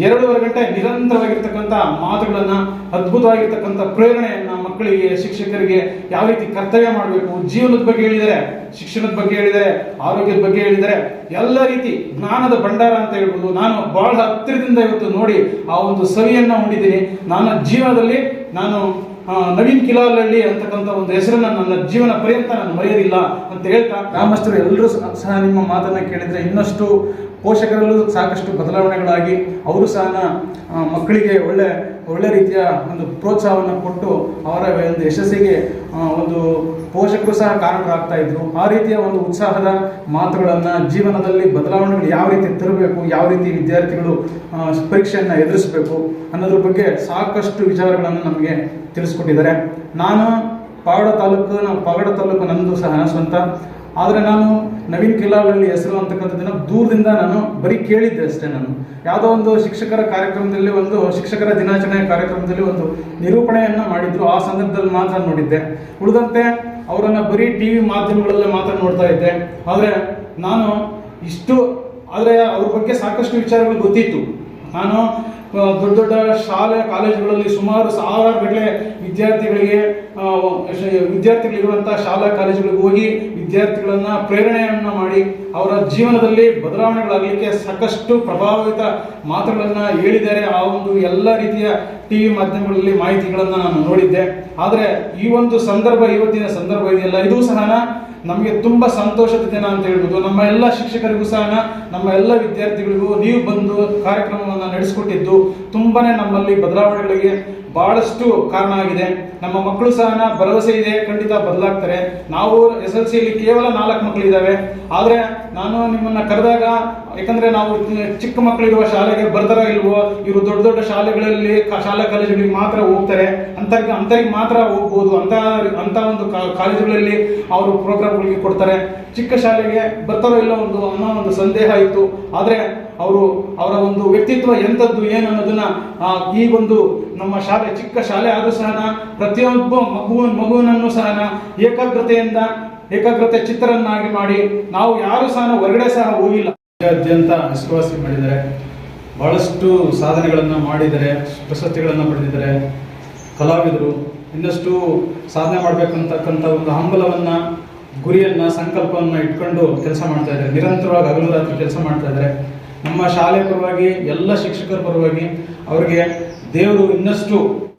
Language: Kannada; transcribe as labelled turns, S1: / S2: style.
S1: 2.5 ಗಂಟೆ ನಿರಂತರವಾಗಿರ್ತಕ್ಕಂಥ ಮಾತುಗಳನ್ನು, ಅದ್ಭುತವಾಗಿರ್ತಕ್ಕಂಥ ಪ್ರೇರಣೆಯನ್ನು ಮಕ್ಕಳಿಗೆ, ಶಿಕ್ಷಕರಿಗೆ ಯಾವ ರೀತಿ ಕರ್ತವ್ಯ ಮಾಡಬೇಕು, ಜೀವನದ ಬಗ್ಗೆ ಹೇಳಿದರೆ, ಶಿಕ್ಷಣದ ಬಗ್ಗೆ ಹೇಳಿದರೆ, ಆರೋಗ್ಯದ ಬಗ್ಗೆ ಹೇಳಿದರೆ, ಎಲ್ಲ ರೀತಿ ಜ್ಞಾನದ ಭಂಡಾರ ಅಂತ ಹೇಳ್ಬೋದು. ನಾನು ಬಹಳ ಹತ್ತಿರದಿಂದ ಇವತ್ತು ನೋಡಿ ಆ ಒಂದು ಸವಿಯನ್ನು ಹೊಂದಿದ್ದೀನಿ. ನನ್ನ ಜೀವನದಲ್ಲಿ ನಾನು ನವೀನ್ ಕಿಲಾಲಹಳ್ಳಿ ಅಂತಕ್ಕಂಥ ಒಂದು ಹೆಸರನ್ನು ನನ್ನ ಜೀವನ ಪರ್ಯಂತ ನಾನು ಮರೆಯೋದಿಲ್ಲ ಅಂತ ಹೇಳ್ತಾ, ಗ್ರಾಮಸ್ಥರು ಎಲ್ಲರೂ ಸಹ ನಿಮ್ಮ ಮಾತನ್ನು ಕೇಳಿದರೆ ಇನ್ನಷ್ಟು ಪೋಷಕರಲ್ಲೂ ಸಾಕಷ್ಟು ಬದಲಾವಣೆಗಳಾಗಿ ಅವರು ಸಹ ಮಕ್ಕಳಿಗೆ ಒಳ್ಳೆ ರೀತಿಯ ಒಂದು ಪ್ರೋತ್ಸಾಹವನ್ನು ಕೊಟ್ಟು ಅವರ ಒಂದು ಯಶಸ್ಸಿಗೆ ಒಂದು ಪೋಷಕರು ಸಹ ಕಾರಣರಾಗ್ತಾ ಇದ್ರು. ಆ ರೀತಿಯ ಒಂದು ಉತ್ಸಾಹದ ಮಾತುಗಳನ್ನು, ಜೀವನದಲ್ಲಿ ಬದಲಾವಣೆಗಳು ಯಾವ ರೀತಿ ತರಬೇಕು, ಯಾವ ರೀತಿ ವಿದ್ಯಾರ್ಥಿಗಳು ಪರೀಕ್ಷೆಯನ್ನು ಎದುರಿಸಬೇಕು ಅನ್ನೋದ್ರ ಬಗ್ಗೆ ಸಾಕಷ್ಟು ವಿಚಾರಗಳನ್ನು ನಮಗೆ ತಿಳಿಸ್ಕೊಟ್ಟಿದ್ದಾರೆ. ನಾನು ಪಾವಗಡ ತಾಲೂಕು ನಂದು ಸಹ ಸ್ವಂತ. ಆದರೆ ನಾನು ನವೀನ್ ಕಿಲಾಲಹಳ್ಳಿ ಹೆಸರು ಅಂತಕ್ಕಂಥದ್ದನ್ನು ದೂರದಿಂದ ನಾನು ಬರೀ ಕೇಳಿದ್ದೆ ಅಷ್ಟೇ. ನಾನು ಯಾವುದೋ ಒಂದು ಶಿಕ್ಷಕರ ಕಾರ್ಯಕ್ರಮದಲ್ಲಿ, ಒಂದು ಶಿಕ್ಷಕರ ದಿನಾಚರಣೆ ಕಾರ್ಯಕ್ರಮದಲ್ಲಿ ಒಂದು ನಿರೂಪಣೆಯನ್ನು ಮಾಡಿದ್ರು. ಆ ಸಂದರ್ಭದಲ್ಲಿ ಮಾತ್ರ ನೋಡಿದ್ದೆ. ಉಳಿದಂತೆ ಅವರನ್ನು ಬರೀ TV ಮಾಧ್ಯಮಗಳಲ್ಲೇ ಮಾತ್ರ ನೋಡ್ತಾ ಇದ್ದೆ. ಆದರೆ ಅವ್ರ ಬಗ್ಗೆ ಸಾಕಷ್ಟು ವಿಚಾರಗಳು ಗೊತ್ತಿತ್ತು. ನಾನು ದೊಡ್ಡ ದೊಡ್ಡ ಶಾಲೆ ಕಾಲೇಜುಗಳಲ್ಲಿ ಸುಮಾರು 1000 ಗಟ್ಟಲೆ ವಿದ್ಯಾರ್ಥಿಗಳಿರುವಂಥ ಶಾಲಾ ಕಾಲೇಜುಗಳಿಗೆ ಹೋಗಿ ವಿದ್ಯಾರ್ಥಿಗಳನ್ನ ಪ್ರೇರಣೆಯನ್ನು ಮಾಡಿ ಅವರ ಜೀವನದಲ್ಲಿ ಬದಲಾವಣೆಗಳಾಗಲಿಕ್ಕೆ ಸಾಕಷ್ಟು ಪ್ರಭಾವಿತ ಮಾತುಗಳನ್ನು ಹೇಳಿದ್ದಾರೆ. ಆ ಒಂದು ಎಲ್ಲ ರೀತಿಯ TV ಮಾಧ್ಯಮಗಳಲ್ಲಿ ಮಾಹಿತಿಗಳನ್ನು ನಾನು ನೋಡಿದ್ದೆ. ಆದರೆ ಈ ಒಂದು ಇವತ್ತಿನ ಸಂದರ್ಭ ಇದೆಯಲ್ಲ, ಇದು ಸಹ ನಮಗೆ ತುಂಬ ಸಂತೋಷದ ದಿನ ಅಂತ ಹೇಳ್ಬೋದು. ನಮ್ಮ ಎಲ್ಲ ಶಿಕ್ಷಕರಿಗೂ ಸಹ, ನಮ್ಮ ಎಲ್ಲ ವಿದ್ಯಾರ್ಥಿಗಳಿಗೂ ನೀವು ಬಂದು ಕಾರ್ಯಕ್ರಮವನ್ನು ನಡೆಸಿಕೊಟ್ಟಿದ್ದು ತುಂಬಾನೇ ನಮ್ಮಲ್ಲಿ ಬದಲಾವಣೆಗಳಿಗೆ ಬಹಳಷ್ಟು ಕಾರಣ ಆಗಿದೆ. ನಮ್ಮ ಮಕ್ಕಳು ಸಹ ಭರವಸೆ ಇದೆ, ಖಂಡಿತ ಬದಲಾಗ್ತಾರೆ. ನಾವು SLCಯಲ್ಲಿ ಕೇವಲ 4 ಮಕ್ಕಳಿದ್ದಾವೆ. ಆದರೆ ನಾನು ನಿಮ್ಮನ್ನ ಕರೆದಾಗ, ಯಾಕಂದ್ರೆ ನಾವು ಚಿಕ್ಕ ಮಕ್ಕಳಿರುವ ಶಾಲೆಗೆ ಬರ್ತಾರ ಇಲ್ವೋ, ಇವರು ದೊಡ್ಡ ದೊಡ್ಡ ಶಾಲೆಗಳಲ್ಲಿ ಶಾಲಾ ಕಾಲೇಜುಗಳಿಗೆ ಮಾತ್ರ ಹೋಗ್ತಾರೆ, ಅಂತರಿಗೆ ಮಾತ್ರ ಹೋಗ್ಬೋದು ಅಂತ ಒಂದು ಕಾಲೇಜುಗಳಲ್ಲಿ ಅವರು ಪ್ರೋಗ್ರಾಮ್ಗಳಿಗೆ ಕೊಡ್ತಾರೆ. ಚಿಕ್ಕ ಶಾಲೆಗೆ ಬರ್ತಾರೋ ಇಲ್ಲ ಅನ್ನೋ ಒಂದು ಸಂದೇಹ ಇತ್ತು. ಆದರೆ ಅವರ ಒಂದು ವ್ಯಕ್ತಿತ್ವ ಎಂಥದ್ದು ಏನು ಅನ್ನೋದನ್ನ ಈ ಒಂದು ನಮ್ಮ ಚಿಕ್ಕ ಶಾಲೆ ಆದರೂ ಸಹ ಪ್ರತಿಯೊಬ್ಬ ಮಗುವನನ್ನು ಸಹ ಏಕಾಗ್ರತೆ ಚಿತ್ರರನ್ನಾಗಿ ಮಾಡಿ, ನಾವು ಯಾರು ಸಹ ಹೊರಗಡೆ ಸಹ ಹೋಗಿಲ್ಲ. ರಾಜ್ಯಾದ್ಯಂತ ಹೆಸರುವಾಸಿ ಮಾಡಿದ್ದಾರೆ, ಬಹಳಷ್ಟು ಸಾಧನೆಗಳನ್ನು ಮಾಡಿದ್ದಾರೆ, ಪ್ರಶಸ್ತಿಗಳನ್ನು ಪಡೆದಿದ್ದಾರೆ. ಕಲಾವಿದರು ಇನ್ನಷ್ಟು ಸಾಧನೆ ಮಾಡಬೇಕಂತಕ್ಕಂಥ ಒಂದು ಹಂಬಲವನ್ನು, ಗುರಿಯನ್ನು, ಸಂಕಲ್ಪವನ್ನು ಇಟ್ಕೊಂಡು ಕೆಲಸ ಮಾಡ್ತಾ ಇದ್ದಾರೆ. ನಿರಂತರವಾಗಿ ಹಗಲು ರಾತ್ರಿ ಕೆಲಸ ಮಾಡ್ತಾ ಇದ್ದಾರೆ. ನಮ್ಮ ಶಾಲೆ ಪರವಾಗಿ, ಎಲ್ಲ ಶಿಕ್ಷಕರ ಪರವಾಗಿ ಅವರಿಗೆ ದೇವರು ಇನ್ನಷ್ಟು